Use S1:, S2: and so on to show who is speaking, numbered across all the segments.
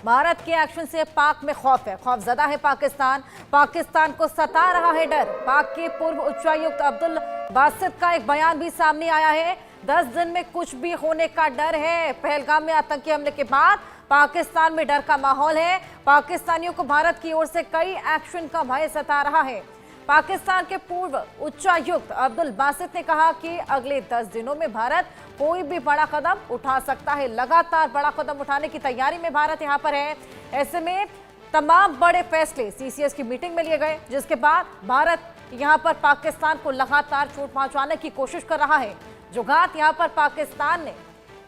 S1: भारत के एक्शन से पाक में खौफ है, खौफजदा है पाकिस्तान। पाकिस्तान को सता रहा है डर। पाक के पूर्व उच्चायुक्त अब्दुल बासित का एक बयान भी सामने आया है। 10 दिन में कुछ भी होने का डर है। पहलगाम में आतंकी हमले के बाद पाकिस्तान में डर का माहौल है। पाकिस्तानियों को भारत की ओर से कई एक्शन का भय सता रहा है। पाकिस्तान के पूर्व उच्चायुक्त अब्दुल बासित ने कहा कि अगले 10 दिनों में भारत कोई भी बड़ा कदम उठा सकता है। लगातार बड़ा कदम उठाने की तैयारी में भारत यहां पर है। ऐसे में तमाम बड़े फैसले सीसीएस की मीटिंग में लिए गए, जिसके बाद भारत यहां पर पाकिस्तान को लगातार चोट पहुंचाने की कोशिश कर रहा है। जो घात यहां पर पाकिस्तान ने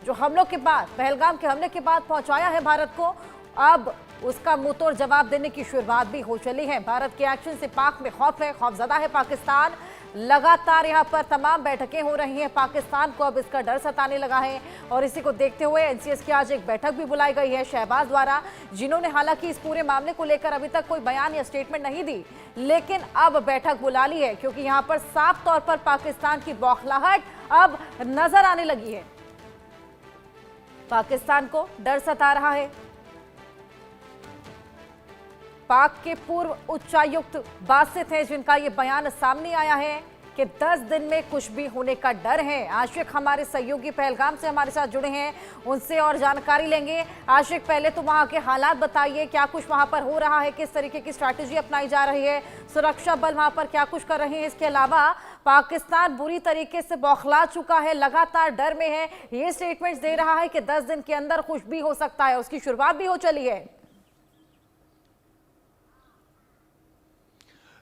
S1: जो हमलों के बाद, पहलगाम के हमले के बाद पहुंचाया है भारत को, अब उसका मुंहतोड़ जवाब देने की शुरुआत भी हो चली है। भारत के एक्शन से पाक में खौफ है, खौफजदा है पाकिस्तान। लगातार यहां पर तमाम बैठकें हो रही हैं। पाकिस्तान को अब इसका डर सताने लगा है और इसी को देखते हुए एनसीएस की आज एक बैठक भी बुलाई गई है शहबाज द्वारा, जिन्होंने हालांकि इस पूरे मामले को लेकर अभी तक कोई बयान या स्टेटमेंट नहीं दी, लेकिन अब बैठक बुला ली है क्योंकि यहां पर साफ तौर पर पाकिस्तान की बौखलाहट अब नजर आने लगी है। पाकिस्तान को डर सता रहा है। पाक के पूर्व उच्चायुक्त बासित हैं जिनका यह बयान सामने आया है कि 10 दिन में कुछ भी होने का डर है। आशिक हमारे सहयोगी पहलगाम से हमारे साथ जुड़े हैं, उनसे और जानकारी लेंगे। आशिक, पहले तो वहां के हालात बताइए, क्या कुछ वहां पर हो रहा है, किस तरीके की स्ट्रैटेजी अपनाई जा रही है, सुरक्षा बल वहां पर क्या कुछ कर रहे हैं। इसके अलावा पाकिस्तान बुरी तरीके से बौखला चुका है, लगातार डर में है, ये स्टेटमेंट्स दे रहा है कि 10 दिन के अंदर कुछ भी हो सकता है, उसकी शुरुआत भी हो चली है।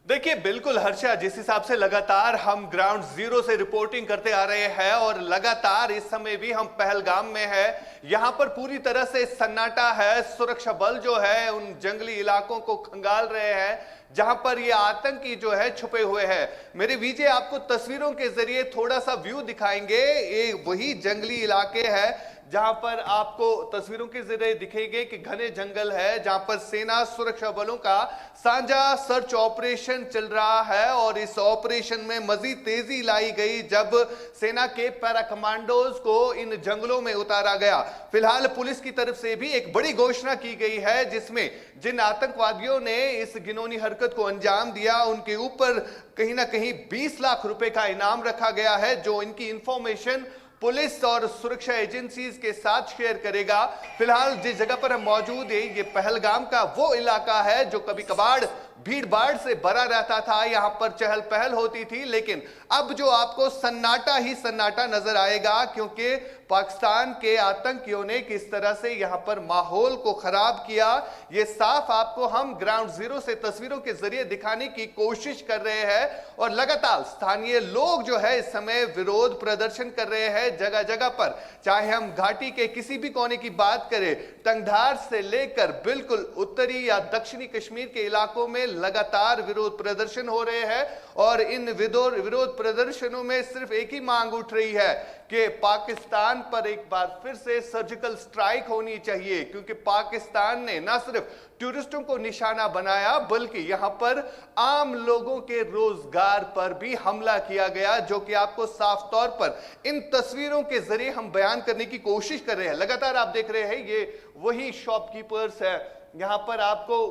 S2: देखिए, बिल्कुल हर्षा, जिस हिसाब से लगातार हम ग्राउंड जीरो से रिपोर्टिंग करते आ रहे हैं और लगातार इस समय भी हम पहलगाम में है, यहां पर पूरी तरह से सन्नाटा है। सुरक्षा बल जो है उन जंगली इलाकों को खंगाल रहे हैं जहां पर ये आतंकी जो है छुपे हुए हैं। मेरे विजय आपको तस्वीरों के जरिए थोड़ा सा व्यू दिखाएंगे। ये वही जंगली इलाके हैं जहां पर आपको तस्वीरों के जरिए दिखेंगे कि घने जंगल है, जहां पर सेना सुरक्षा बलों का साझा सर्च ऑपरेशन चल रहा है और इस ऑपरेशन में मजीद तेजी लाई गई जब सेना के पैरा कमांडोज को इन जंगलों में उतारा गया। फिलहाल पुलिस की तरफ से भी एक बड़ी घोषणा की गई है जिसमें जिन आतंकवादियों ने इस घिनौनी हरकत को अंजाम दिया उनके ऊपर कहीं ना कहीं 20 लाख रुपए का इनाम रखा गया है, जो इनकी इंफॉर्मेशन पुलिस और सुरक्षा एजेंसीज के साथ शेयर करेगा। फिलहाल जिस जगह पर हम मौजूद हैं, ये पहलगाम का वो इलाका है जो कभी कभार भीड़ भाड़ से भरा रहता था, यहां पर चहल पहल होती थी, लेकिन अब जो आपको सन्नाटा ही सन्नाटा नजर आएगा क्योंकि पाकिस्तान के आतंकियों ने किस तरह से यहां पर माहौल को खराब किया, ये साफ आपको हम ग्राउंड जीरो से तस्वीरों के जरिए दिखाने की कोशिश कर रहे हैं। और लगातार स्थानीय लोग जो है इस समय विरोध प्रदर्शन कर रहे हैं जगह जगह पर, चाहे हम घाटी के किसी भी कोने की बात करें, टंगधार से लेकर बिल्कुल उत्तरी या दक्षिणी कश्मीर के इलाकों में लगातार विरोध प्रदर्शन हो रहे हैं। और इन विरोध प्रदर्शनों में सिर्फ एक ही मांग उठ रही है कि पाकिस्तान पर एक बार फिर से सर्जिकल स्ट्राइक होनी चाहिए, क्योंकि पाकिस्तान ने न सिर्फ टूरिस्टों को निशाना बनाया बल्कि यहां पर आम लोगों के रोजगार पर भी हमला किया गया, जो कि आपको साफ तौर पर इन तस्वीरों के जरिए हम बयान करने की कोशिश कर रहे हैं। लगातार आप देख रहे हैं ये वही शॉपकीपर्स है, यहां पर आपको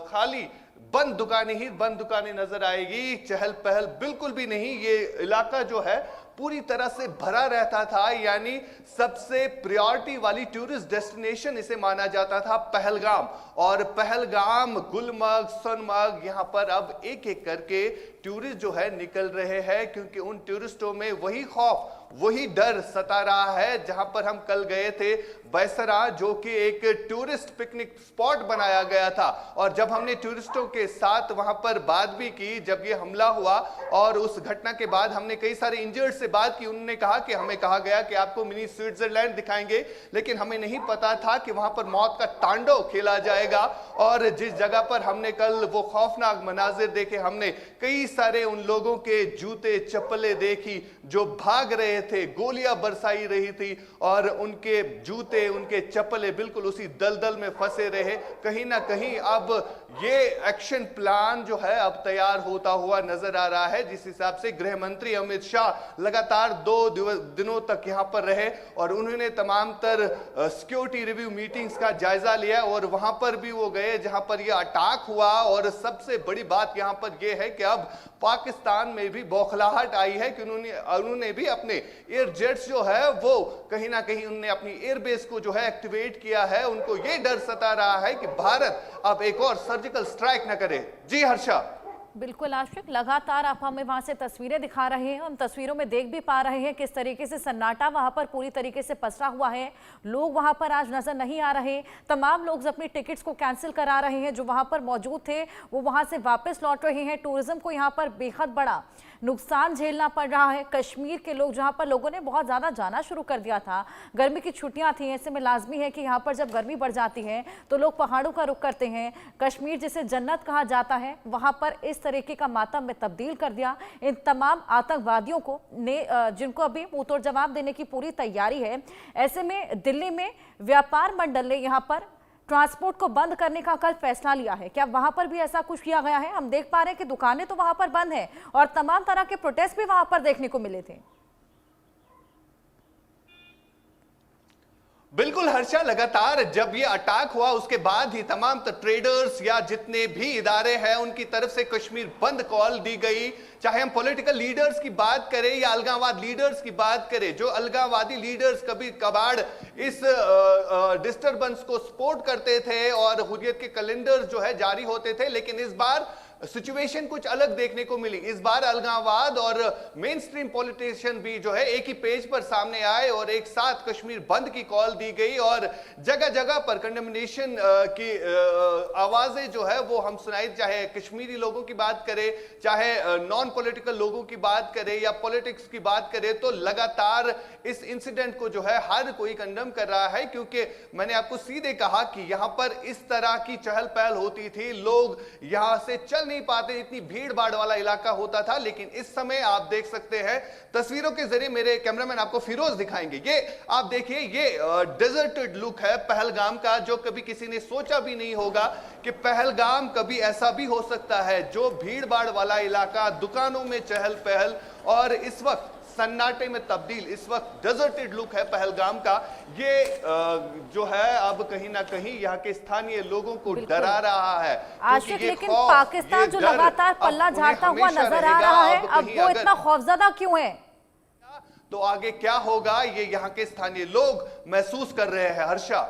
S2: खाली बंद दुकानें नजर आएगी, चहल पहल बिल्कुल भी नहीं। ये इलाका जो है पूरी तरह से भरा रहता था, यानी सबसे प्रायोरिटी वाली टूरिस्ट डेस्टिनेशन इसे माना जाता था पहलगाम। और पहलगाम, गुलमर्ग, सोनमर्ग, यहां पर अब एक एक करके टूरिस्ट जो है निकल रहे हैं, क्योंकि उन टूरिस्टों में वही खौफ, वही डर सता रहा है। जहां पर हम कल गए थे बैसरा, जो कि एक टूरिस्ट पिकनिक स्पॉट बनाया गया था, और जब हमने टूरिस्टों के साथ वहां पर बात भी की, जब ये हमला हुआ और उस घटना के बाद हमने कई सारे इंजर्ड से बात की, उन्होंने कहा कि हमें कहा गया कि आपको मिनी स्विट्जरलैंड दिखाएंगे, लेकिन हमें नहीं पता था कि वहां पर मौत का तांडव खेला जाएगा। और जिस जगह पर हमने कल वो खौफनाक मनाजिर देखे, हमने कई सारे उन लोगों के जूते चप्पलें देखी जो भाग रहे थे, गोलियां बरसाई रही थी और उनके जूते, उनके चप्पलें बिल्कुल उसी दलदल में फंसे रहे। कहीं ना कहीं अब ये एक्शन प्लान जो है अब तैयार होता हुआ नजर आ रहा है, जिस हिसाब से गृह मंत्री अमित शाह लगातार 2 दिनों तक यहां पर रहे और उन्होंने तमाम तर सिक्योरिटी रिव्यू मीटिंग्स का जायजा लिया और वहां पर भी वो गए जहां पर यह अटैक हुआ। और सबसे बड़ी बात यहां पर यह है कि अब पाकिस्तान में भी बौखलाहट आई है कि उन्होंने भी अपने एयर जेट्स जो है वो कहीं ना कहीं उन्होंने अपनी एयरबेस को जो है एक्टिवेट किया है। उनको यह डर सता रहा है कि भारत अब एक और सर्जिकल स्ट्राइक न करे। जी हर्षा।
S1: बिल्कुल आशिक, लगातार आप हमें वहां से तस्वीरें दिखा रहे हैं। हम तस्वीरों में देख भी पा रहे हैं किस तरीके से सन्नाटा वहां पर पूरी तरीके से पसरा हुआ है। लोग वहां पर आज नजर नहीं आ रहे। तमाम लोग अपनी टिकट्स को कैंसिल करा रहे हैं। जो वहां पर मौजूद थे वो वहां से वापस लौट रहे हैं। टूरिज्म को यहाँ पर बेहद बड़ा नुकसान झेलना पड़ रहा है। कश्मीर के लोग, जहां पर लोगों ने बहुत ज्यादा जाना शुरू कर दिया था, गर्मी की छुट्टियां थी, ऐसे में लाजमी है कि यहाँ पर जब गर्मी बढ़ जाती है तो लोग पहाड़ों का रुख करते हैं। कश्मीर जिसे जन्नत कहा जाता है, वहां पर इस तरीके का मातम में तब्दील कर दिया इन तमाम आतंकवादियों को ने, जिनको अभी मुंहतोड़ जवाब देने की पूरी तैयारी है। ऐसे में दिल्ली में व्यापार मंडल ने यहाँ पर ट्रांसपोर्ट को बंद करने का कल फैसला लिया है। क्या वहां पर भी ऐसा कुछ किया गया है? हम देख पा रहे हैं कि दुकानें तो वहां पर बंद हैं और तमाम तरह के प्रोटेस्ट भी वहां पर देखने को मिले थे।
S2: बिल्कुल हर्षा, लगातार जब ये अटैक हुआ उसके बाद ही तमाम ट्रेडर्स या जितने भी इदारे हैं उनकी तरफ से कश्मीर बंद कॉल दी गई। चाहे हम पॉलिटिकल लीडर्स की बात करें या अलगाववाद लीडर्स की बात करें, जो अलगाववादी लीडर्स कभी कभार इस डिस्टरबेंस को सपोर्ट करते थे और हुर्रियत के कैलेंडर जो है जारी होते थे, लेकिन इस बार सिचुएशन कुछ अलग देखने को मिली। इस बार अलगाववाद और मेन स्ट्रीम पॉलिटिशियन भी जो है एक ही पेज पर सामने आए और एक साथ कश्मीर बंद की कॉल दी गई और जगह जगह पर कंडेमनेशन की आवाजें जो है वो हम सुनाई। चाहे कश्मीरी लोगों की बात करें, चाहे नॉन पॉलिटिकल लोगों की बात करें या पॉलिटिक्स की बात करें, तो लगातार इस इंसिडेंट को जो है हर कोई कंडेम कर रहा है। क्योंकि मैंने आपको सीधे कहा कि यहां पर इस तरह की चहल पहल होती थी, लोग यहां से चल नहीं पाते, इतनी भीड़ भाड़ वाला इलाका होता था। लेकिन इस समय आप देख सकते हैं तस्वीरों के जरिए, मेरे कैमरामैन आपको फिरोज दिखाएंगे, ये आप देखिए, ये डेजर्टेड लुक है पहलगाम का, जो कभी किसी ने सोचा भी नहीं होगा कि पहलगाम कभी ऐसा भी हो सकता है। जो भीड़ भाड़ वाला इलाका, दुकानों में चहल पहल और इस वक्त सन्नाटे में तब्दील, इस वक्त डेजर्टेड लुक है पहलगाम का। ये जो है अब कहीं ना कहीं यहाँ के स्थानीय लोगों को डरा रहा है।
S1: आशिक, लेकिन पाकिस्तान जो लगातार पल्ला झाड़ता हुआ नजर आ रहा है, अब वो इतना खौफजदा क्यों है?
S2: तो आगे क्या होगा ये यहाँ के स्थानीय लोग महसूस कर रहे हैं हर्षा।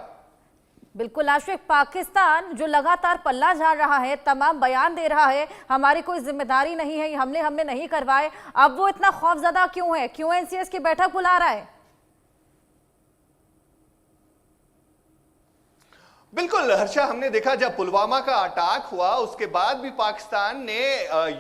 S1: बिल्कुल आशिक, पाकिस्तान जो लगातार पल्ला झाड़ रहा है, तमाम बयान दे रहा है हमारी कोई जिम्मेदारी नहीं है, हमने नहीं करवाए, अब वो इतना खौफजदा क्यों है? क्यों एनसीएस की बैठक बुला रहा है?
S2: बिल्कुल हर्षा, हमने देखा जब पुलवामा का अटैक हुआ उसके बाद भी पाकिस्तान ने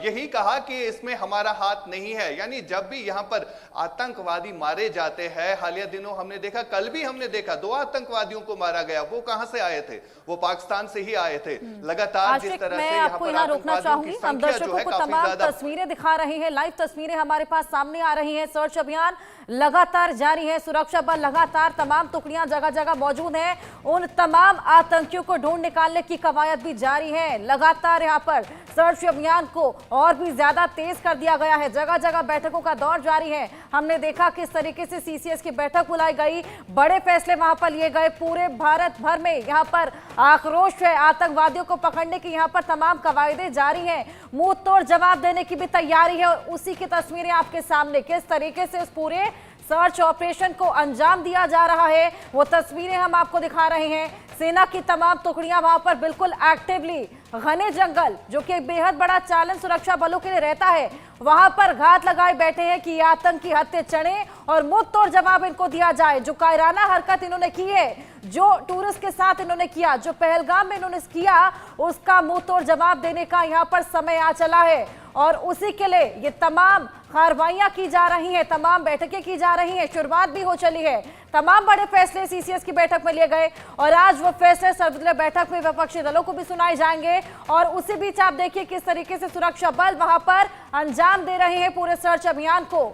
S2: यही कहा कि इसमें हमारा हाथ नहीं है। यानी जब भी यहां पर आतंकवादी मारे जाते हैं, हालिया दिनों हमने देखा, कल भी हमने देखा 2 आतंकवादियों को मारा गया। वो कहां से आए थे? वो पाकिस्तान से ही आए थे। लगातार जिस तरह से यहाँ पर
S1: रोकना चाहूंगी, हम दर्शकों को तमाम तस्वीरें दिखा रहे हैं, लाइव तस्वीरें हमारे पास सामने आ रही है। सर्च अभियान लगातार जारी है, सुरक्षा बल लगातार, तमाम टुकड़ियां जगह जगह मौजूद हैं। उन तमाम आतंकियों को ढूंढ निकालने की कवायद भी जारी है। लगातार यहां पर सर्च अभियान को और भी ज्यादा तेज कर दिया गया है। जगह जगह बैठकों का दौर जारी है। हमने देखा किस तरीके से सीसीएस की बैठक बुलाई गई, बड़े फैसले वहां पर लिए गए। पूरे भारत भर में यहां पर आक्रोश है, आतंकवादियों को पकड़ने की यहां पर तमाम कवायदें जारी हैं। मुंह तोड़ जवाब देने की भी तैयारी है और उसी की तस्वीरें आपके सामने, किस तरीके से उस पूरे सर्च ऑपरेशन को अंजाम दिया जा रहा है वो तस्वीरें हम आपको दिखा रहे हैं। सेना की तमाम टुकड़ियां वहां पर बिल्कुल एक्टिवली, घने जंगल जो कि एक बेहद बड़ा चैलेंज सुरक्षा बलों के लिए रहता है, वहां पर घात लगाए बैठे हैं कि आतंकी हत्थे चढ़े और मुंह तोड़ जवाब इनको दिया जाए। जो कायराना हरकत इन्होंने की है, जो टूरिस्ट के साथ इन्होंने किया, जो पहलगाम में इन्होंने किया, उसका मुंह तोड़ जवाब देने का यहां पर समय आ चला है और उसी के लिए ये तमाम कार्रवाइयां की जा रही हैं, तमाम बैठकें की जा रही हैं। शुरुआत भी हो चली है, तमाम बड़े फैसले सीसीएस की बैठक में लिए गए और आज वो फैसले सर्वदलीय बैठक में विपक्षी दलों को भी सुनाए जाएंगे। और उसी बीच आप देखिए किस तरीके से सुरक्षा बल वहां पर अंजाम दे रहे हैं पूरे सर्च अभियान को।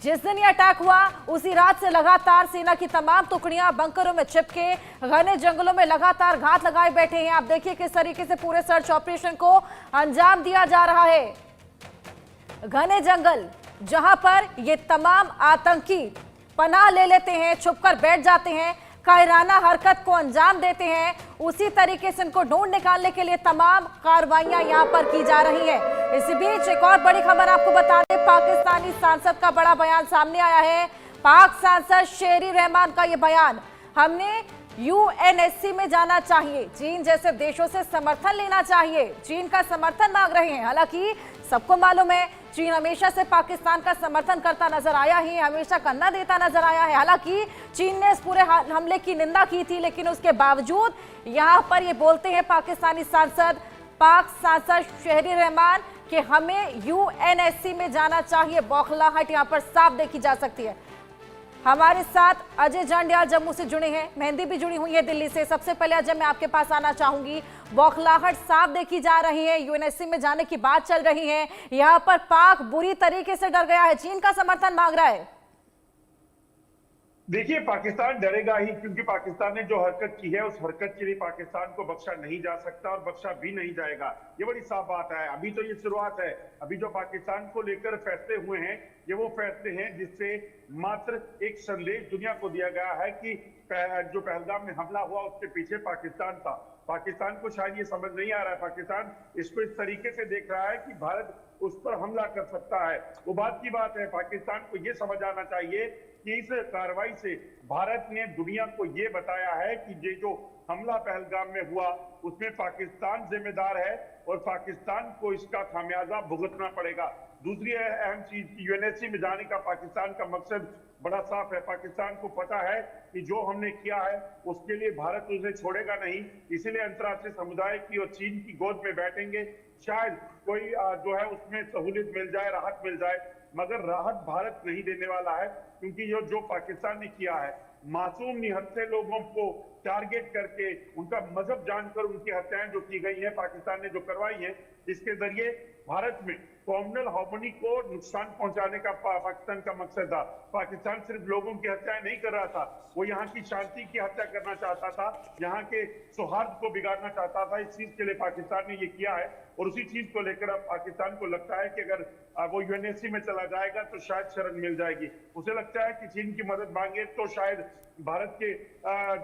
S1: जिस दिन ये अटैक हुआ उसी रात से लगातार सेना की तमाम टुकड़ियां बंकरों में छिपके घने जंगलों में लगातार घात लगाए बैठे हैं। आप देखिए किस तरीके से पूरे सर्च ऑपरेशन को अंजाम दिया जा रहा है। घने जंगल जहां पर ये तमाम आतंकी पनाह ले लेते हैं, छुपकर बैठ जाते हैं, कायराना हरकत को अंजाम देते हैं, उसी तरीके से इनको ढूंढ निकालने के लिए तमाम कार्रवाइयां यहां पर की जा रही हैं। इसी बीच एक और बड़ी खबर आपको बता दें, पाकिस्तानी सांसद का बड़ा बयान सामने आया है। पाक सांसद शेरी रहमान का यह बयान, हमने यूएनएससी में जाना चाहिए, चीन जैसे देशों से समर्थन लेना चाहिए, चीन का समर्थन मांग रहे हैं। हालांकि सबको मालूम है चीन हमेशा से पाकिस्तान का समर्थन करता नजर आया ही, हमेशा कंधा देता नजर आया है। हालांकि चीन ने इस पूरे हमले की निंदा की थी, लेकिन उसके बावजूद यहां पर ये बोलते हैं पाकिस्तानी सांसद, पाक सांसद शहरी रहमान कि हमें यूएनएससी में जाना चाहिए। बौखलाहट यहां पर साफ देखी जा सकती है। हमारे साथ अजय जांडियाल जम्मू से जुड़े हैं, मेहंदी भी जुड़ी हुई है दिल्ली से। सबसे पहले अजय मैं आपके पास आना चाहूंगी, बौखलाहट साफ देखी जा रही है, यूएनएससी में जाने की बात चल रही है, यहां पर पाक बुरी तरीके से डर गया है, चीन का समर्थन मांग रहा है।
S3: देखिए, पाकिस्तान डरेगा ही, क्योंकि पाकिस्तान ने जो हरकत की है उस हरकत के लिए पाकिस्तान को बख्शा नहीं जा सकता और बख्शा भी नहीं जाएगा। ये बड़ी साफ बात है। अभी तो ये शुरुआत है। अभी जो पाकिस्तान को लेकर फैसले हुए हैं ये वो फैसले हैं जिससे मात्र एक संदेश दुनिया को दिया गया है कि जो पहलगाम में हमला हुआ उसके पीछे पाकिस्तान था। पाकिस्तान को शायद ये समझ नहीं आ रहा है, पाकिस्तान इसको इस तरीके से देख रहा है कि भारत उस पर हमला कर सकता है। वो बात की बात है, पाकिस्तान को ये समझ आना चाहिए कि इस कार्रवाई से भारत ने दुनिया को ये बताया है कि ये जो हमला पहलगाम में हुआ उसमें पाकिस्तान जिम्मेदार है और पाकिस्तान को इसका खामियाजा भुगतना पड़ेगा। दूसरी अहम चीज, यूएनएससी में जाने का पाकिस्तान का मकसद बड़ा साफ है। पाकिस्तान को पता है कि जो हमने किया है उसके लिए भारत उसे छोड़ेगा नहीं, इसीलिए अंतर्राष्ट्रीय समुदाय की और चीन की गोद में बैठेंगे। शायद कोई जो है उसमें सहूलियत मिल जाए, राहत मिल जाए, मगर राहत भारत नहीं देने वाला है, क्योंकि ये जो पाकिस्तान ने किया है, मासूम निहत्थे लोगों को टारगेट करके उनका मजहब जानकर उनकी हत्याएं जो की गई है, पाकिस्तान ने जो करवाई है, इसके जरिए भारत में कॉमनल हार्मनी को नुकसान पहुंचाने का पाकिस्तान का मकसद था। पाकिस्तान सिर्फ लोगों की हत्याएं नहीं कर रहा था, वो यहाँ की शांति की हत्या करना चाहता था, यहाँ के सौहार्द को बिगाड़ना चाहता था। इस चीज के लिए पाकिस्तान ने ये किया है और उसी चीज को लेकर अब पाकिस्तान को लगता है कि अगर वो यूएनएससी में चला जाएगा तो शायद शरण मिल जाएगी। उसे लगता है कि चीन की मदद मांगे तो शायद भारत के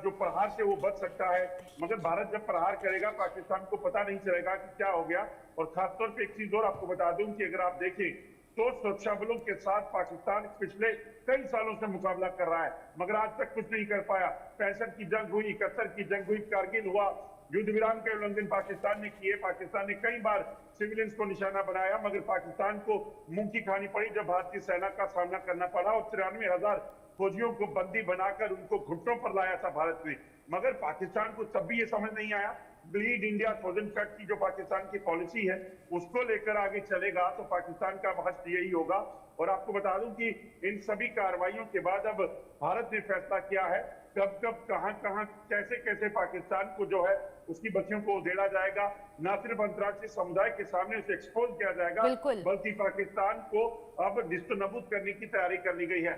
S3: जो प्रहार से वो बच सकता है, मगर भारत जब प्रहार करेगा पाकिस्तान को पता नहीं चलेगा कि क्या हो गया। और खासतौर पे एक चीज और आपको बता दूं कि अगर आप देखें तो सुरक्षा बलों के साथ पाकिस्तान पिछले कई सालों से मुकाबला कर रहा है, मगर आज तक कुछ नहीं कर पाया। 65 की जंग हुई, 71 की जंग हुई, कारगिल हुआ, युद्ध विराम के उल्लंघन पाकिस्तान ने किए। पाकिस्तान ने कई बार सिविलियंस को निशाना बनाया, मगर पाकिस्तान को मुंह की खानी पड़ी जब भारतीय सेना का सामना करना पड़ा और 93,000 फौजियों को बंदी बनाकर उनको घुटनों पर लाया था भारत ने। मगर पाकिस्तान को तब भी ये समझ नहीं आया। ब्लीड इंडिया 1000 कट की जो पाकिस्तान की पॉलिसी है उसको लेकर आगे चलेगा तो पाकिस्तान का महत्व यही होगा। और आपको बता दूं कि इन सभी कार्रवाइयों के बाद अब भारत ने फैसला किया है कब कब कहां कहां कैसे कैसे पाकिस्तान को जो है उसकी बच्चियों को उधेड़ा जाएगा। न सिर्फ अंतर्राष्ट्रीय समुदाय के सामने उसे एक्सपोज किया जाएगा, बल्कि पाकिस्तान को अब निस्तनाबूद करने की तैयारी कर ली गई है।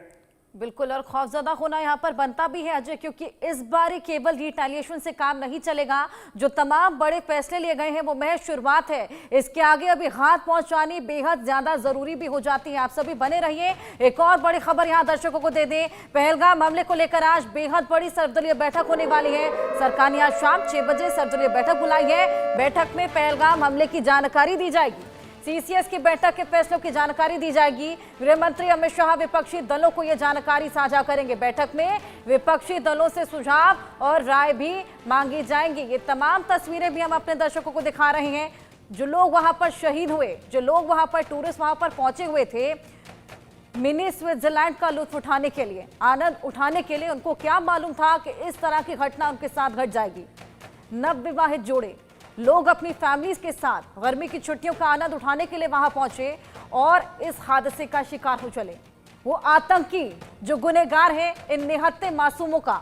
S1: बिल्कुल, और खौफजदा होना यहाँ पर बनता भी है अजय, क्योंकि इस बार ही केवल रिटेलिएशन से काम नहीं चलेगा। जो तमाम बड़े फैसले लिए गए हैं वो महज शुरुआत है, इसके आगे अभी हाथ पहुंचानी बेहद ज्यादा जरूरी भी हो जाती है। आप सभी बने रहिए। एक और बड़ी खबर यहाँ दर्शकों को दे दें, पहलगाम हमले को लेकर आज बेहद बड़ी सर्वदलीय बैठक होने वाली है। सरकार ने आज शाम 6 बजे सर्वदलीय बैठक बुलाई है। बैठक में पहलगाम हमले की जानकारी दी जाएगी, सीसीएस की बैठक के फैसलों की जानकारी दी जाएगी। गृह मंत्री अमित शाह विपक्षी दलों को यह जानकारी साझा करेंगे। बैठक में विपक्षी दलों से सुझाव और राय भी मांगी जाएंगी। ये तमाम तस्वीरें भी हम अपने दर्शकों को दिखा रहे हैं। जो लोग वहां पर शहीद हुए, जो लोग वहां पर टूरिस्ट वहां पर पहुंचे हुए थे मिनी स्विट्जरलैंड का लुत्फ उठाने के लिए, आनंद उठाने के लिए, उनको क्या मालूम था कि इस तरह की घटना उनके साथ घट जाएगी। नवविवाहित जोड़े, लोग अपनी फैमिलीज के साथ गर्मी की छुट्टियों का आनंद उठाने के लिए वहां पहुंचे और इस हादसे का शिकार हो चले। वो आतंकी जो गुनहगार हैं इन निहत्थे मासूमों का,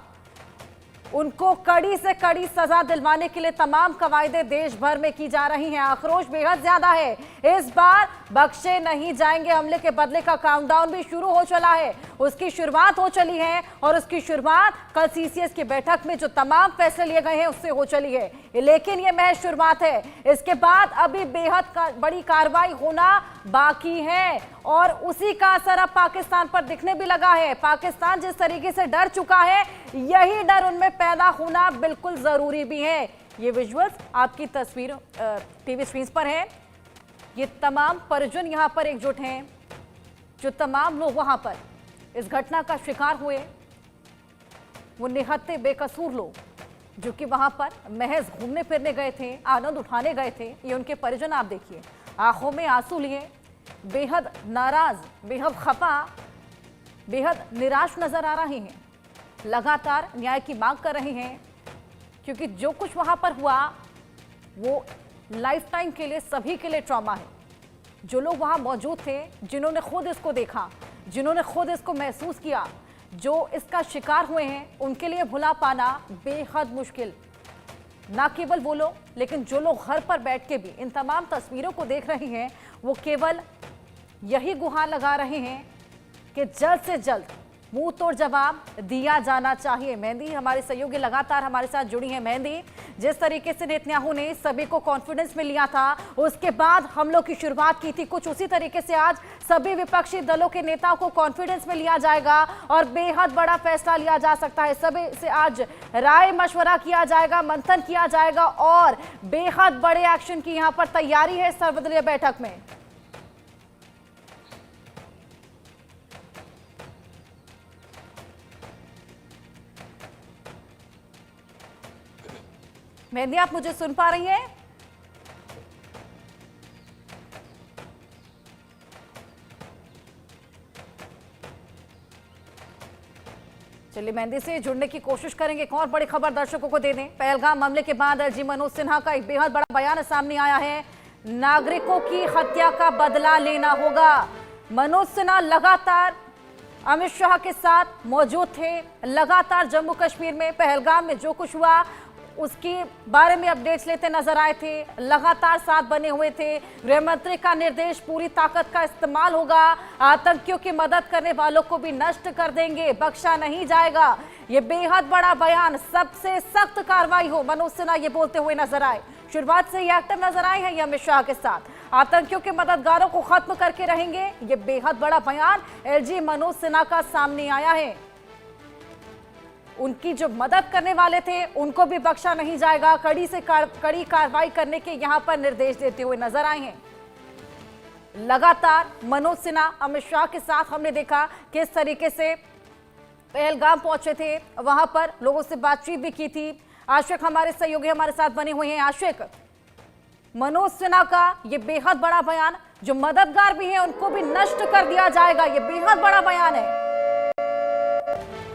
S1: उनको कड़ी से कड़ी सजा दिलवाने के लिए तमाम कवायदें देश भर में की जा रही हैं। आक्रोश बेहद ज्यादा है। इस बार बख्शे नहीं जाएंगे हमले के बदले का काउंटडाउन भी शुरू हो चला है। उसकी शुरुआत हो चली है और उसकी शुरुआत कल सीसीएस की बैठक में जो तमाम फैसले लिए गए हैं उससे हो चली है, लेकिन ये महज शुरुआत है। इसके बाद अभी बेहद बड़ी कार्रवाई होना बाकी है और उसी का असर अब पाकिस्तान पर दिखने भी लगा है। पाकिस्तान जिस तरीके से डर चुका है, यही डर उनमें पैदा होना बिल्कुल जरूरी भी है। ये विजुअल्स आपकी तस्वीर टीवी स्क्रीन पर है। ये तमाम परिजन यहां पर एकजुट हैं, जो तमाम लोग वहां पर इस घटना का शिकार हुए, वो निहत्थे बेकसूर लोग जो कि वहां पर महज घूमने फिरने गए थे, आनंद उठाने गए थे। ये उनके परिजन आप देखिए, आंखों में आंसू लिए, बेहद नाराज, बेहद खफा, बेहद निराश नजर आ रहे हैं। लगातार न्याय की मांग कर रहे हैं, क्योंकि जो कुछ वहां पर हुआ वो लाइफ टाइम के लिए, सभी के लिए ट्रॉमा है। जो लोग वहां मौजूद थे, जिन्होंने खुद इसको देखा, जिन्होंने खुद इसको महसूस किया, जो इसका शिकार हुए हैं, उनके लिए भुला पाना बेहद मुश्किल। ना केवल वो लोग, लेकिन जो लोग घर पर बैठ के भी इन तमाम तस्वीरों को देख रहे हैं, वो केवल यही गुहार लगा रहे हैं कि जल्द से जल्द मुंह तोड़ जवाब दिया जाना चाहिए। मेहंदी हमारे सहयोगी लगातार हमारे साथ जुड़ी है। मेहंदी, जिस तरीके से नेतन्याहू ने सभी को कॉन्फिडेंस में लिया था, उसके बाद हमलों की शुरुआत की थी, कुछ उसी तरीके से आज सभी विपक्षी दलों के नेताओं को कॉन्फिडेंस में लिया जाएगा और बेहद बड़ा फैसला लिया जा सकता है। सभी से आज राय मशवरा किया जाएगा, मंथन किया जाएगा और बेहद बड़े एक्शन की यहां पर तैयारी है सर्वदलीय बैठक में। मेहंदी, आप मुझे सुन पा रही हैं? चलिए मेहंदी से जुड़ने की कोशिश करेंगे। एक और बड़ी खबर दर्शकों को दे दें। पहलगाम हमले के बाद एलजी मनोज सिन्हा का एक बेहद बड़ा बयान सामने आया है। नागरिकों की हत्या का बदला लेना होगा। मनोज सिन्हा लगातार अमित शाह के साथ मौजूद थे, लगातार जम्मू कश्मीर में पहलगाम में जो कुछ हुआ उसके बारे में अपडेट्स लेते नजर आए थे, लगातार साथ बने हुए थे। गृह मंत्री का निर्देश, पूरी ताकत का इस्तेमाल होगा, आतंकियों की मदद करने वालों को भी नष्ट कर देंगे, बख्शा नहीं जाएगा। ये बेहद बड़ा बयान, सबसे सख्त कार्रवाई हो, मनोज सिन्हा ये बोलते हुए नजर आए। शुरुआत से ये एक्टिव नजर आए हैं ये अमित शाह के साथ, आतंकियों के मददगारों को खत्म करके रहेंगे। ये बेहद बड़ा बयान एलजी मनोज सिन्हा का सामने आया है। उनकी जो मदद करने वाले थे उनको भी बख्शा नहीं जाएगा, कड़ी कार्रवाई करने के यहां पर निर्देश देते हुए नजर आए हैं। लगातार मनोज सिन्हा अमित शाह के साथ हमने देखा किस तरीके से पहलगाम पहुंचे थे, वहां पर लोगों से बातचीत भी की थी। आशिक हमारे सहयोगी हमारे साथ बने हुए हैं। आशिक, मनोज सिन्हा का ये बेहद बड़ा बयान, जो मददगार भी हैं उनको भी नष्ट कर दिया जाएगा, ये बेहद बड़ा बयान है।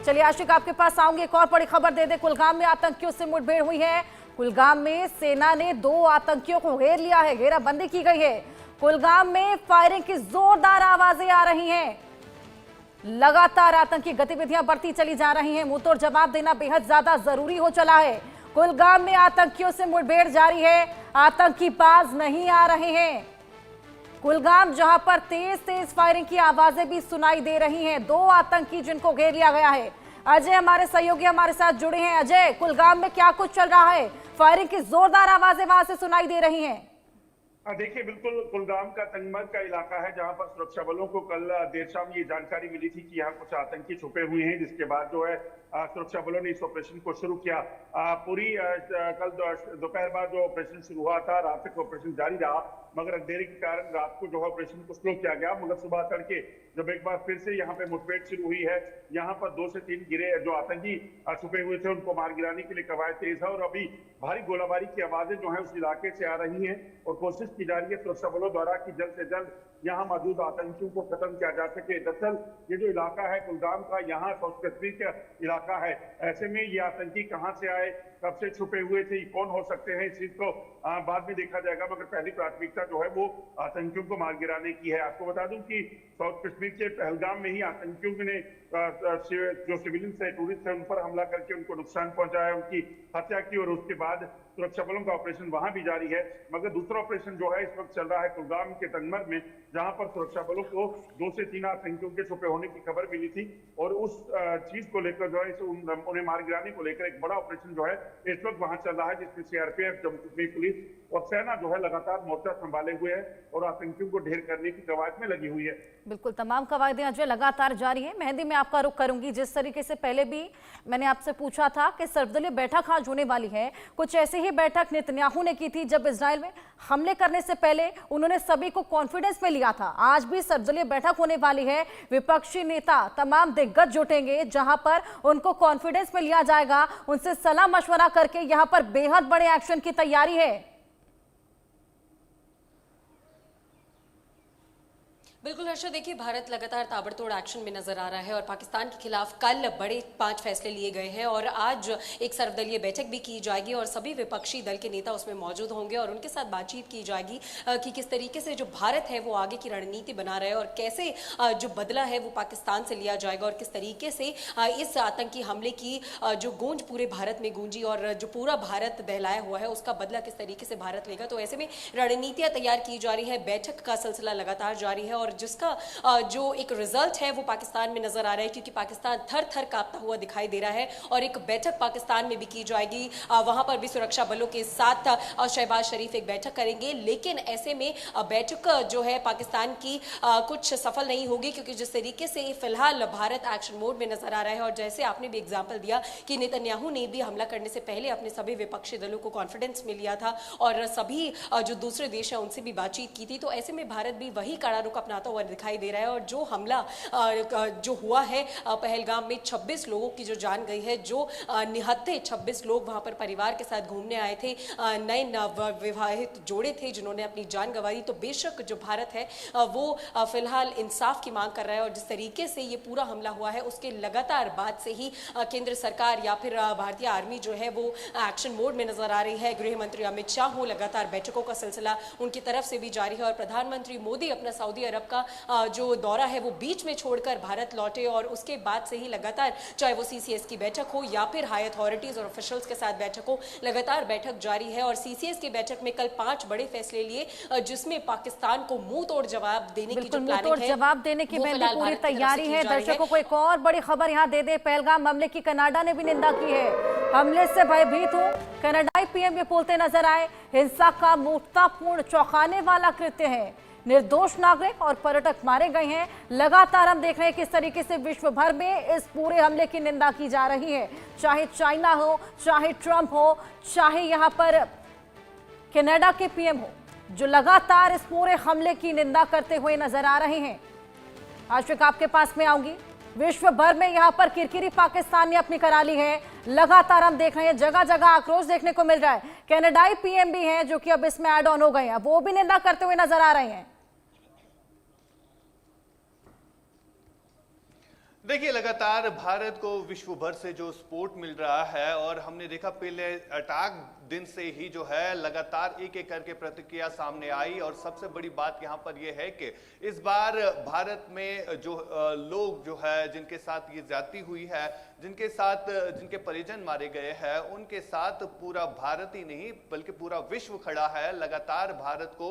S1: चलिए आशिक, आपके पास आऊंगी। एक और बड़ी खबर दे दे। कुलगाम में आतंकियों से मुठभेड़ हुई है। कुलगाम में सेना ने 2 आतंकियों को घेर लिया है, घेराबंदी की गई है। कुलगाम में फायरिंग की जोरदार आवाजें आ रही हैं। लगातार आतंकी गतिविधियां बढ़ती चली जा रही हैं। मुंहतोड़ जवाब देना बेहद ज्यादा जरूरी हो चला है। कुलगाम में आतंकियों से मुठभेड़ जारी है, आतंकी बाज नहीं आ रहे हैं। कुलगाम जहां पर तेज फायरिंग की आवाजें भी सुनाई दे रही हैं। 2 आतंकी जिनको घेर लिया गया है। अजय हमारे सहयोगी हमारे साथ जुड़े हैं। अजय, कुलगाम में क्या कुछ चल रहा है? फायरिंग की जोरदार आवाजें वहां से सुनाई दे रही हैं।
S3: देखिए, बिल्कुल कुलगाम का तंगमर्ग का इलाका है, जहां पर सुरक्षा बलों को कल देर शाम ये जानकारी मिली थी कि यहाँ कुछ आतंकी छुपे हुए हैं, जिसके बाद जो है सुरक्षा बलों ने इस ऑपरेशन को शुरू किया। पूरी कल दोपहर बाद जो ऑपरेशन शुरू हुआ था, रात तक ऑपरेशन जारी रहा, मगर अंधेरे के कारण रात को जो है ऑपरेशन को स्लो किया गया। मगर सुबह तड़के जब एक बार फिर से यहाँ पे मुठभेड़ शुरू हुई है, यहाँ पर 2 से 3 गिरे जो आतंकी छुपे हुए थे, उनको मार गिराने के लिए कवायद तेज है और अभी भारी गोलाबारी की आवाजें जो है उस इलाके से आ रही हैं और कोशिश की जा रही है सुरक्षा बलों द्वारा कि जल्द से जल्द यहाँ मौजूद आतंकियों को खत्म किया जा सके। दरअसल ये जो इलाका है कुलगाम का, यहाँ साउथ कश्मीर का इलाका है। ऐसे में ये आतंकी कहाँ से आए, कब से छुपे हुए थे, कौन हो सकते हैं, इस चीज को बाद में देखा जाएगा, मगर पहली प्राथमिकता जो है वो आतंकियों को मार गिराने की है। आपको बता दूं कि साउथ कश्मीर के पहलगाम में ही आतंकियों ने जो सिविलियंस है, टूरिस्ट है, उन पर हमला करके उनको नुकसान पहुंचाया, उनकी हत्या की, और उसके बाद सुरक्षा बलों का ऑपरेशन वहां भी जारी है। मगर दूसरा ऑपरेशन जो है इस वक्त चल रहा है कुलगाम के तंगमर में, जहां पर सुरक्षा बलों को 2 से 3 आतंकियों के छुपे होने की खबर मिली थी, और उस चीज को लेकर जो है उन्हें मार गिराने को लेकर एक बड़ा ऑपरेशन जो है इस वक्त वहां चल रहा है, जिसमें सीआरपीएफ, जम्मू कश्मीर पुलिस और सेना जो है लगातार मोर्चा संभाले हुए है और आतंकियों को ढेर करने की कवायद में लगी हुई है।
S1: बिल्कुल, तमाम कवायदें अजय लगातार जारी है। मेहंदी, में आपका रुख करूंगी, जिस तरीके से पहले भी मैंने आपसे पूछा था कि सर्वदलीय बैठक आज होने वाली है, कुछ ऐसी ही बैठक नेतन्याहू ने की थी जब इजराइल में हमले करने से पहले उन्होंने सभी को कॉन्फिडेंस में लिया था। आज भी सर्वदलीय बैठक होने वाली है, विपक्षी नेता तमाम दिग्गज जुटेंगे, जहां पर उनको कॉन्फिडेंस में लिया जाएगा, उनसे सलाह मशवरा करके यहां पर बेहद बड़े एक्शन की तैयारी है।
S4: बिल्कुल हर्षा, देखिए भारत लगातार ताबड़तोड़ एक्शन में नजर आ रहा है और पाकिस्तान के खिलाफ कल बड़े 5 फैसले लिए गए हैं और आज एक सर्वदलीय बैठक भी की जाएगी और सभी विपक्षी दल के नेता उसमें मौजूद होंगे और उनके साथ बातचीत की जाएगी कि किस तरीके से जो भारत है वो आगे की रणनीति बना रहा है और कैसे जो बदला है वो पाकिस्तान से लिया जाएगा और किस तरीके से इस आतंकी हमले की जो गूंज पूरे भारत में गूंजी और जो पूरा भारत दहलाया हुआ है उसका बदला किस तरीके से भारत लेगा। तो ऐसे में रणनीतियां तैयार की जा रही है, बैठक का सिलसिला लगातार जारी है और जिसका जो एक रिजल्ट है वो पाकिस्तान में नजर आ रहा है, क्योंकि पाकिस्तान थर थर कांपता हुआ दिखाई दे रहा है और एक बैठक पाकिस्तान में भी की जाएगी, वहां पर भी सुरक्षा बलों के साथ शहबाज शरीफ एक बैठक करेंगे। लेकिन ऐसे में बैठक जो है पाकिस्तान की कुछ सफल नहीं होगी, क्योंकि जिस तरीके से फिलहाल भारत एक्शन मोड में नजर आ रहा है और जैसे आपने भी एग्जाम्पल दिया कि नेतन्याहू ने भी हमला करने से पहले अपने सभी विपक्षी दलों को कॉन्फिडेंस में लिया था और सभी जो दूसरे देश है उनसे भी बातचीत की थी, तो ऐसे में भारत भी वही कड़ा रुख अपनाता हुआ दिखाई दे रहा है। और जो हमला जो हुआ है पहलगाम में 26 लोगों की जो जान गई है, जो निहत्थे 26 लोग वहां पर परिवार के साथ घूमने आए थे, नए विवाहित जोड़े थे जिन्होंने अपनी जान गंवाई, तो बेशक जो भारत है वो फिलहाल इंसाफ की मांग कर रहा है और जिस तरीके से ये पूरा हमला हुआ है उसके लगातार बाद से ही केंद्र सरकार या फिर भारतीय आर्मी जो है वो एक्शन मोड में नजर आ रही है। गृह मंत्री अमित शाह हो, लगातार बैठकों का सिलसिला उनकी तरफ से भी जारी है और प्रधानमंत्री मोदी अपना सऊदी अरब का जो दौरा है वो बीच में छोड़कर भारत लौटे और उसके बाद से ही लगातार चाहे वो सीसीएस की बैठक हो या फिर हाई अथॉरिटीज और ऑफिशियल्स के साथ बैठक हो, लगातार बैठक जारी है। और सीसीएस की बैठक में कल 5 बड़े फैसले लिए जिसमें पाकिस्तान को मुंह तोड़ जवाब देने की जो प्लानिंग है,
S1: जवाब देने की पूरी तैयारी है। दर्शकों को एक और बड़ी खबर यहाँ दे दे, पहलगाम हमले की कनाडा ने भी निंदा की है। हमले से भयभीत हूं, कनाडाई पीएम ये बोलते नजर आए, हिंसा का मूर्खतापूर्ण चौंकाने वाला कृत्य है, निर्दोष नागरिक और पर्यटक मारे गए हैं। लगातार हम देख रहे हैं किस तरीके से विश्व भर में इस पूरे हमले की निंदा की जा रही है, चाहे चाइना हो, चाहे ट्रंप हो, चाहे यहां पर कनाडा के पीएम हो, जो लगातार इस पूरे हमले की निंदा करते हुए नजर आ रहे हैं। आशिक आपके पास में आऊंगी, विश्व भर में यहां पर किरकिरी पाकिस्तान ने अपनी करा ली है। लगातार हम देख रहे हैं जगह जगह आक्रोश देखने को मिल रहा है। कनाडाई पीएम भी हैं जो कि अब इसमें ऐड ऑन हो गए हैं, वो भी निंदा करते हुए नजर आ रहे हैं।
S2: देखिए, लगातार भारत को विश्व भर से जो सपोर्ट मिल रहा है और हमने देखा पहले अटैक दिन से ही जो है लगातार एक एक करके प्रतिक्रिया सामने आई और सबसे बड़ी बात यहाँ पर यह है कि इस बार भारत में जो लोग जो है जिनके साथ ये ज्यादती हुई है, जिनके परिजन मारे गए हैं, उनके साथ पूरा भारत ही नहीं बल्कि पूरा विश्व खड़ा है। लगातार भारत को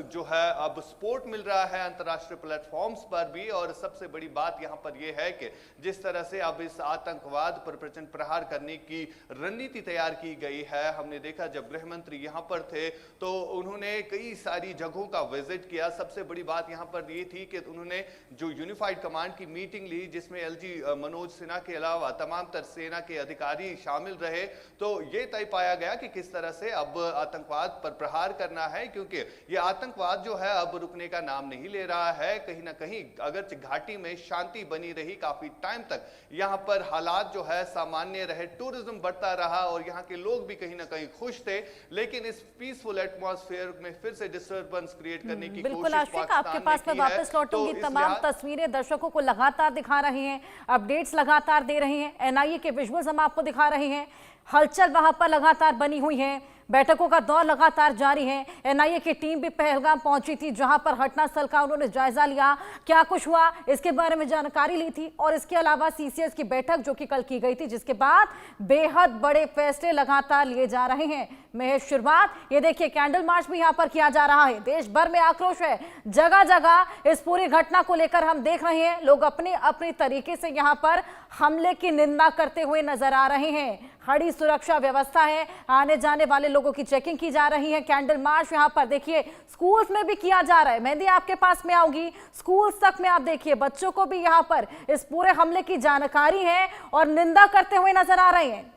S2: जो है अब सपोर्ट मिल रहा है अंतर्राष्ट्रीय प्लेटफॉर्म्स पर भी और सबसे बड़ी बात यहाँ पर यह है कि जिस तरह से अब इस आतंकवाद पर प्रचंड प्रहार करने की रणनीति तैयार की गई है। हमने देखा जब गृह मंत्री यहाँ पर थे तो उन्होंने कई सारी जगहों का विजिट किया। सबसे बड़ी बात यहाँ पर ये थी कि उन्होंने जो यूनिफाइड कमांड की मीटिंग ली जिसमें एलजी मनोज सिन्हा के अलावा तमाम तर सेना के अधिकारी शामिल रहे, तो ये तय पाया गया कि किस तरह से अब आतंकवाद पर प्रहार करना है, क्योंकि ये आतंकवाद जो है अब रुकने का नाम नहीं ले रहा है। कहीं ना कहीं अगर घाटी में शांति बनी रही काफी टाइम तक, यहाँ पर हालात जो है सामान्य रहे, टूरिज्म बढ़ता रहा और यहाँ के लोग भी कहीं ना कहीं खुश थे, लेकिन इस पीसफुल एटमॉस्फेयर में फिर से डिस्टर्बेंस क्रिएट करने की
S1: बिल्कुल
S2: कोशिश
S1: आशिक, आपके पास में वापस लौटूंगी।
S2: तो
S1: तमाम तस्वीरें दर्शकों को लगातार दिखा रहे हैं, अपडेट्स लगातार दे रहे हैं, एनआईए के विजुअल्स हम आपको दिखा रहे हैं। हलचल वहां पर लगातार बनी हुई है, बैठकों का दौर लगातार जारी है। एनआईए की टीम भी पहलगाम पहुंची थी, जहां पर घटनास्थल का उन्होंने जायजा लिया, क्या कुछ हुआ इसके बारे में जानकारी ली थी। और इसके अलावा सीसीएस की बैठक जो कि कल की गई थी, जिसके बाद बेहद बड़े फैसले लगातार लिए जा रहे हैं। में शुरुआत ये देखिए, कैंडल मार्च भी यहां पर किया जा रहा है। देश भर में आक्रोश है, जगह जगह इस पूरी घटना को लेकर हम देख रहे हैं लोग अपने अपने तरीके से यहां पर हमले की निंदा करते हुए नजर आ रहे हैं। कड़ी सुरक्षा व्यवस्था है, आने जाने वाले लोगों की चेकिंग की जा रही है। कैंडल मार्च यहां पर देखिए स्कूल्स में भी किया जा रहा है। मेहंदी आपके पास में आऊंगी, स्कूल्स तक में आप देखिए बच्चों को भी यहां पर इस पूरे हमले की जानकारी है और निंदा करते हुए नजर आ रहे हैं।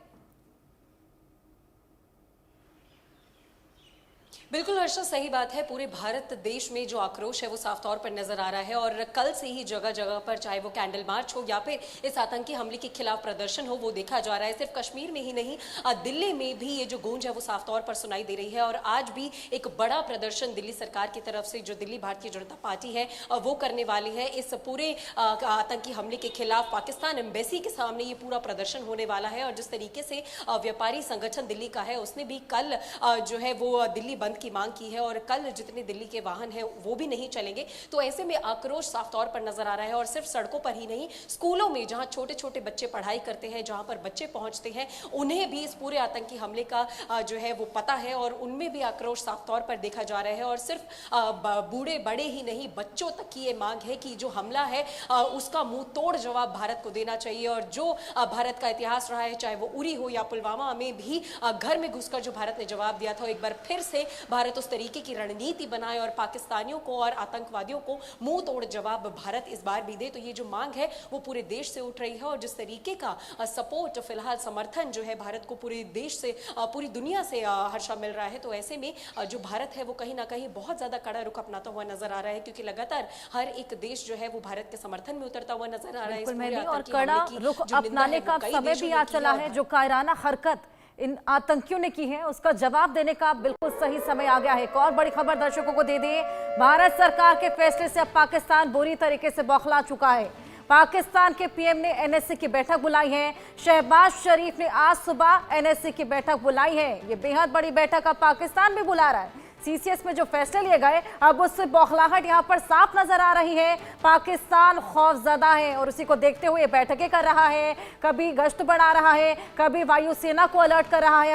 S4: बिल्कुल हर्षा, सही बात है। पूरे भारत देश में जो आक्रोश है वो साफ तौर पर नजर आ रहा है और कल से ही जगह जगह पर, चाहे वो कैंडल मार्च हो या फिर इस आतंकी हमले के खिलाफ प्रदर्शन हो, वो देखा जा रहा है। सिर्फ कश्मीर में ही नहीं, दिल्ली में भी ये जो गूंज है वो साफ तौर पर सुनाई दे रही है। और आज भी एक बड़ा प्रदर्शन दिल्ली सरकार की तरफ से, जो दिल्ली भारतीय जनता पार्टी है, वो करने वाली है। इस पूरे आतंकी हमले के खिलाफ पाकिस्तान एम्बेसी के सामने ये पूरा प्रदर्शन होने वाला है। और जिस तरीके से व्यापारी संगठन दिल्ली का है, उसने भी कल जो है वो दिल्ली बंद की मांग की है और कल जितने दिल्ली के वाहन हैं वो भी नहीं चलेंगे। तो ऐसे में आक्रोश साफ तौर पर नजर आ रहा है। और सिर्फ सड़कों पर ही नहीं, स्कूलों में जहां छोटे छोटे बच्चे पढ़ाई करते हैं, जहां पर बच्चे पहुंचते हैं, उन्हें भी इस पूरे आतंकी हमले का जो है वो पता है और उनमें भी आक्रोश साफ तौर पर देखा जा रहा है। और सिर्फ बूढ़े बड़े ही नहीं, बच्चों तक की ये मांग है कि जो हमला है उसका मुंह तोड़ जवाब भारत को देना चाहिए। और जो भारत का इतिहास रहा है, चाहे वो उरी हो या पुलवामा में भी घर में घुसकर जो भारत ने जवाब दिया था, एक बार फिर से भारत उस तरीके की रणनीति बनाए और पाकिस्तानियों को और आतंकवादियों को मुंह तोड़ जवाब भारत इस बार भी दे। तो ये जो मांग है वो पूरे देश से उठ रही है। और जिस तरीके का सपोर्ट, फिलहाल समर्थन जो है भारत को पूरे देश से, पूरी दुनिया से हर्षा मिल रहा है, तो ऐसे में जो भारत है वो कहीं ना कहीं बहुत ज्यादा कड़ा रुख अपनाता हुआ नजर आ रहा है, क्योंकि लगातार हर एक देश जो है वो भारत के समर्थन में उतरता हुआ नजर आ रहा है।
S1: और कड़ा रुख अपनाने का समय भी आ चला है। जो कायराना हरकत इन आतंकियों ने की है, उसका जवाब देने का बिल्कुल सही समय आ गया है। एक और बड़ी खबर दर्शकों को दे दें, भारत सरकार के फैसले से अब पाकिस्तान बुरी तरीके से बौखला चुका है। पाकिस्तान के पीएम ने एनएससी की बैठक बुलाई है। शहबाज शरीफ ने आज सुबह एनएससी की बैठक बुलाई है। ये बेहद बड़ी बैठक अब पाकिस्तान भी बुला रहा है। सीसीएस में जो फैसले लिए गए, अब उससे बौखलाहट यहां पर साफ नजर आ रही है। पाकिस्तान खौफजदा है और उसी को देखते हुए बैठकें कर रहा है। कभी गश्त बढ़ा रहा है, कभी वायुसेना को अलर्ट कर रहा है,